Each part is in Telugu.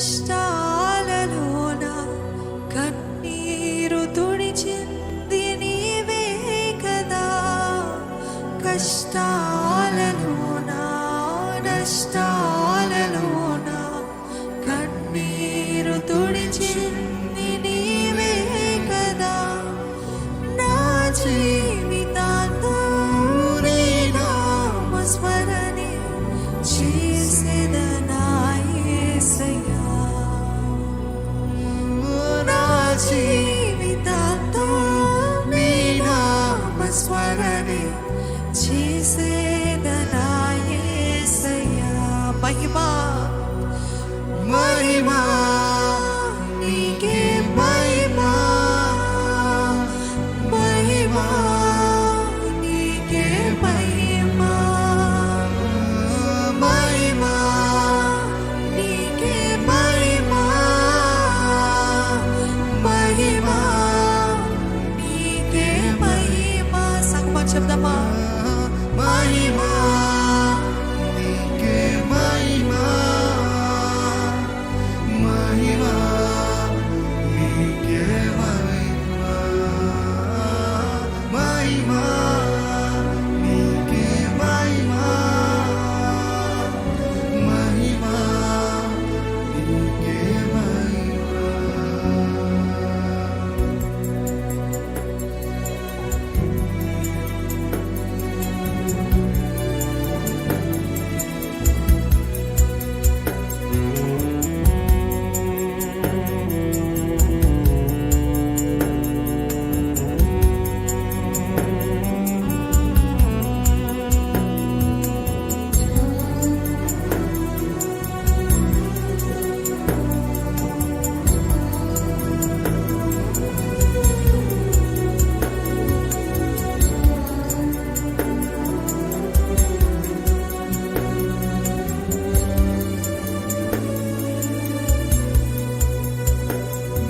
కష్టాలలోన కన్నీరు తుడిచింది నీవే కదా. కష్టాలలోన నష్టాలలోన కన్నీరు తుడిచింది నీవే కదా. నా జీవితాంతం నీ నామస్మరణే చేసేదనా యేసయ్యా. నా జీవితాంతం నీ నామస్మరణే చేసేదనా యేసయ్యా. మహిమా మహిమా నీకే మహిమా, మహిమా నీకే మహిమా, మహిమా నీకే మహిమా, మహిమా నీకే మహిమా. సంగమా చెప్దామా? మహిమా నీకే మహిమా, మహిమా నీకే మహిమా, మహిమా నీకే మహిమా, మహిమా నీకే మహిమా.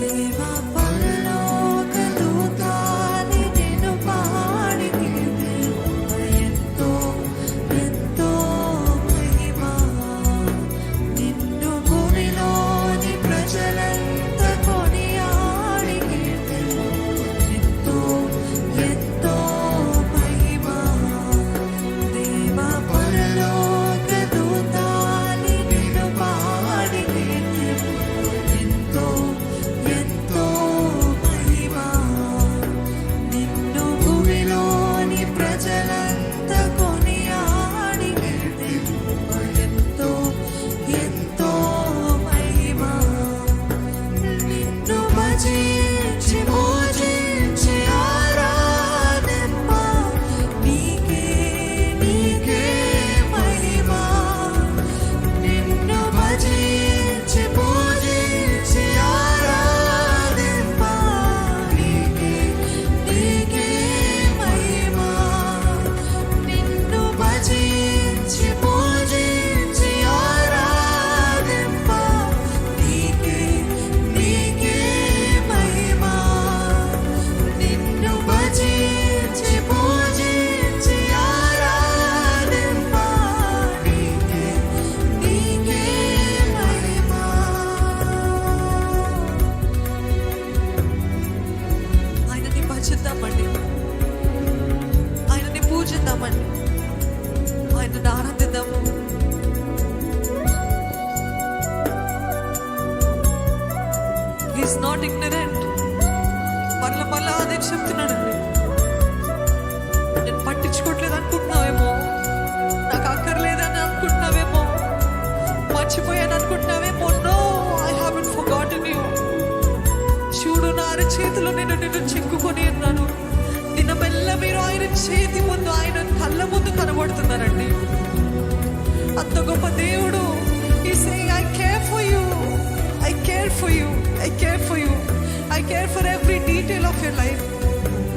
దేవా పరలోక దూతాని నిన్ను పాడి ఎంతో ఎంతో మహిమా. నిన్ను భూమిలోని ప్రజలంతా కొనియాడి ఎంతో ఎంతో మహిమా. దేవా పరలోక దూతాని నిన్ను పాడి ఎంతో ఎంతో మహిమా. నిన్ను భూమిలోని ప్రజలంతా కొనియాడి ఎంతో ఎంతో మహిమా. నిన్ను భజించి పూజించి ఆరాధింప నీకే నీకే మహిమా. నిన్ను భజించి పూజించి ఆరాధింప నీకే నీకే మహిమా. నిన్ను భజించి పూజించి ఆరాధింప నీకే నీకే మహిమా. నిన్ను భజించి పూజించి ఆరాధింప నీకే నీకే మహిమా. ఆయనని భజిద్దామండి, ఆయనని పూజిద్దామండి, ఆయనని ఆరాధిద్దాము. He's not ignorant. మరలా అదే చెప్తున్నాడండి. నేను పట్టించుకోవట్లేదు అనుకుంటున్నావేమో, నాకు అక్కర్లేదని అనుకుంటున్నావేమో, మర్చిపోయాను అనుకుంటున్నావేమో. No, I haven't forgotten you. చూడు, నా అరచేతిలో నేను నిన్ను చెక్కుకొని ఉన్నాను. దినమెల్ల మీరు ఆయన చేతి ముందు, ఆయన కళ్ళ ముందు కనబడుతున్నారండి. అంత గొప్ప దేవుడు. He saying, I care for you, I care for you, I care for you, I care for every detail of your life.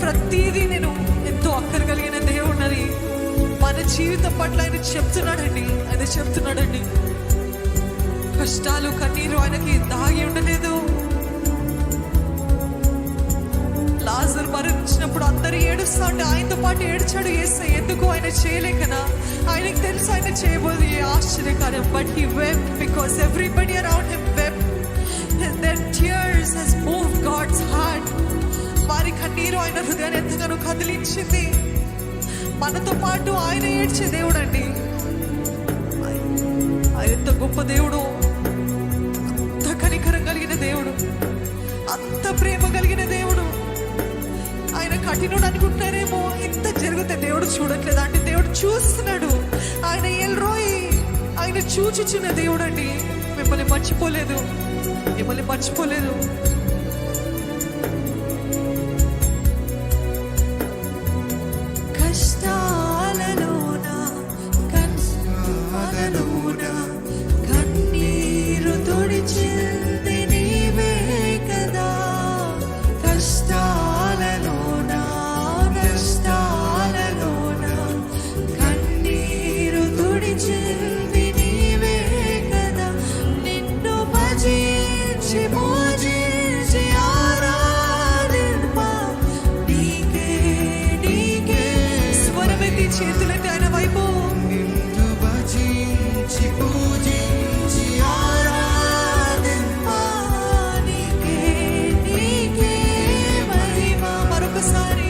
ప్రతిదీ నేను ఎంతో అక్కర కలిగిన దేవుడినని మన జీవితం పట్ల ఆయన చెప్తున్నాడండి. కష్టాలు కన్నీరు ఆయనకి దాగి ఉండలేదు. లాజరు మరణించినప్పుడు అందరూ ఏడుస్తా ఉంటే ఆయనతో పాటు ఏడ్చాడు యేసయ్య. ఎందుకు? ఆయన చేయలేకనా? ఆయనకు తెలుసు ఆయన చేయబోదు ఏ ఆశ్చర్యకార్యం. But he wept because everybody around him wept. ఆయన హృదయాన్ని ఎంతగానో కదిలించింది. మనతో పాటు ఆయన ఏడ్చే దేవుడు అండి. ఆయన ఎంత గొప్ప దేవుడు, అంత కనికరం కలిగిన దేవుడు, అంత ప్రేమ కలిగిన దేవుడు. ఆయన కఠినుడు అనుకుంటున్నారేమో, ఇంత జరిగితే దేవుడు చూడట్లేదు అంటే దేవుడు చూస్తున్నాడు. ఆయన ఎల్రోయి, ఆయన చూచుచున్న దేవుడు అండి. మిమ్మల్ని మర్చిపోలేదు, మిమ్మల్ని మర్చిపోలేదు. చేతులెత్తి ఆయన వైపు మరొకసారి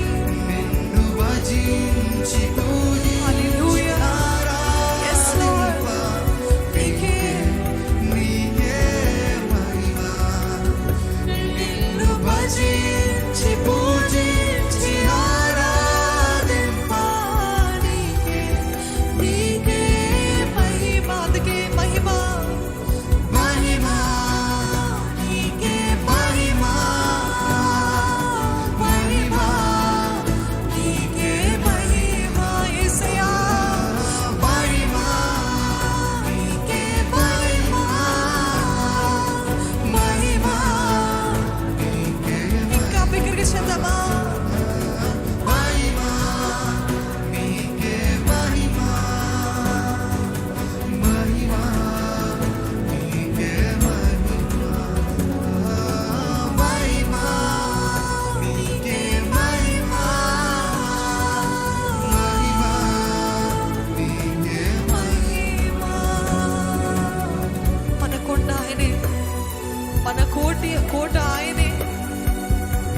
కోట ఆయనే,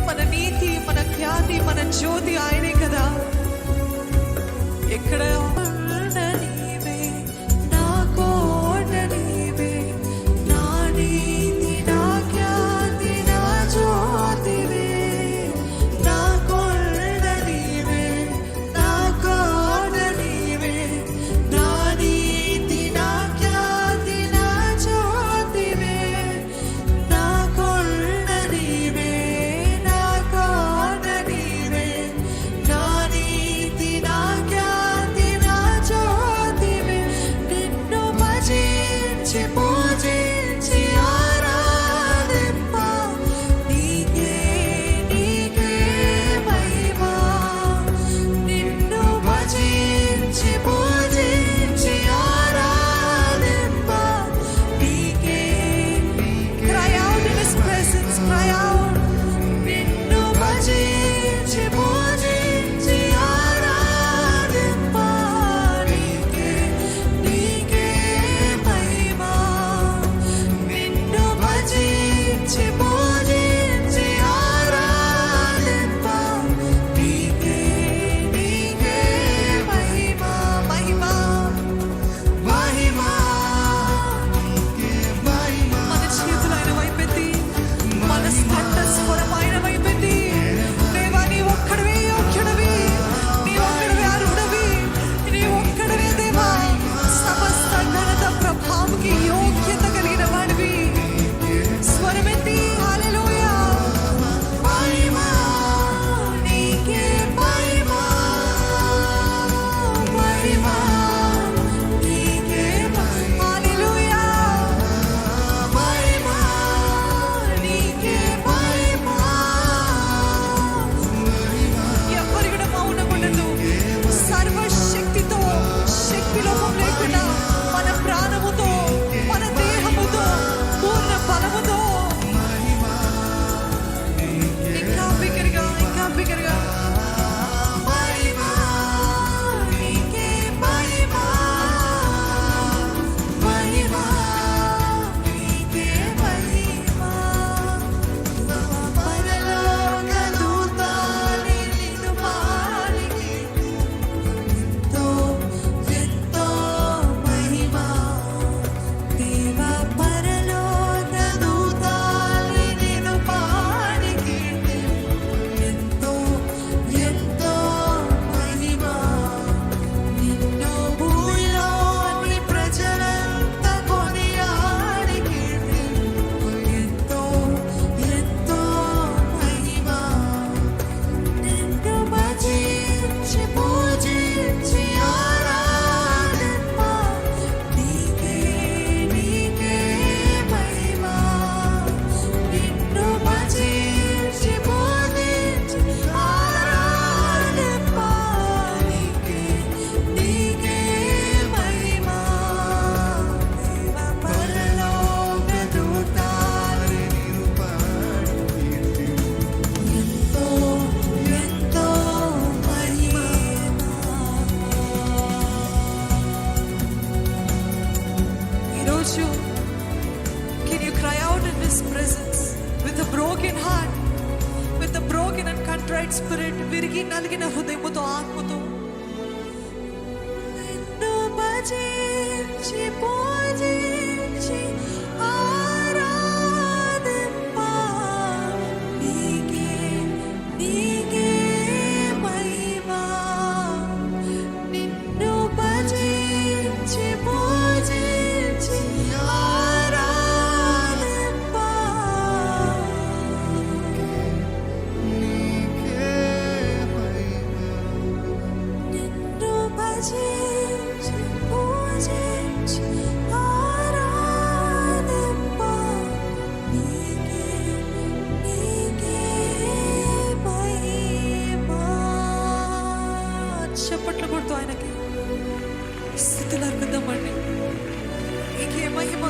మన నీతి, మన ఖ్యాతి, మన జ్యోతి ఆయనే కదా. ఎక్కడ నీవే, నా కోట నీవే, నా నీతి, నా ఖ్యాతి, నా జ్యోతివే. నా కొండ నీవే, నా కోట నీవే, నా నీతి, నా ఖ్యాతి, నా జ్యోతివే. నా His presence with a broken heart, with a broken and contrite spirit. విరిగి నలిగిన హృదయముతో ఆత్మతో నిన్ను భజించి పూజించి ఆరాధింప నీకే నీకే మహిమా. నిన్ను భజించి పూజించి ఆరాధింప నిన్ను భజించి పూజించి ఆరాధింప నీకే నీకే మహిమా. చప్పట్లు కొడుతూ ఆయనకి స్థితులు అర్పిద్దామండి. నీకే మహిమ.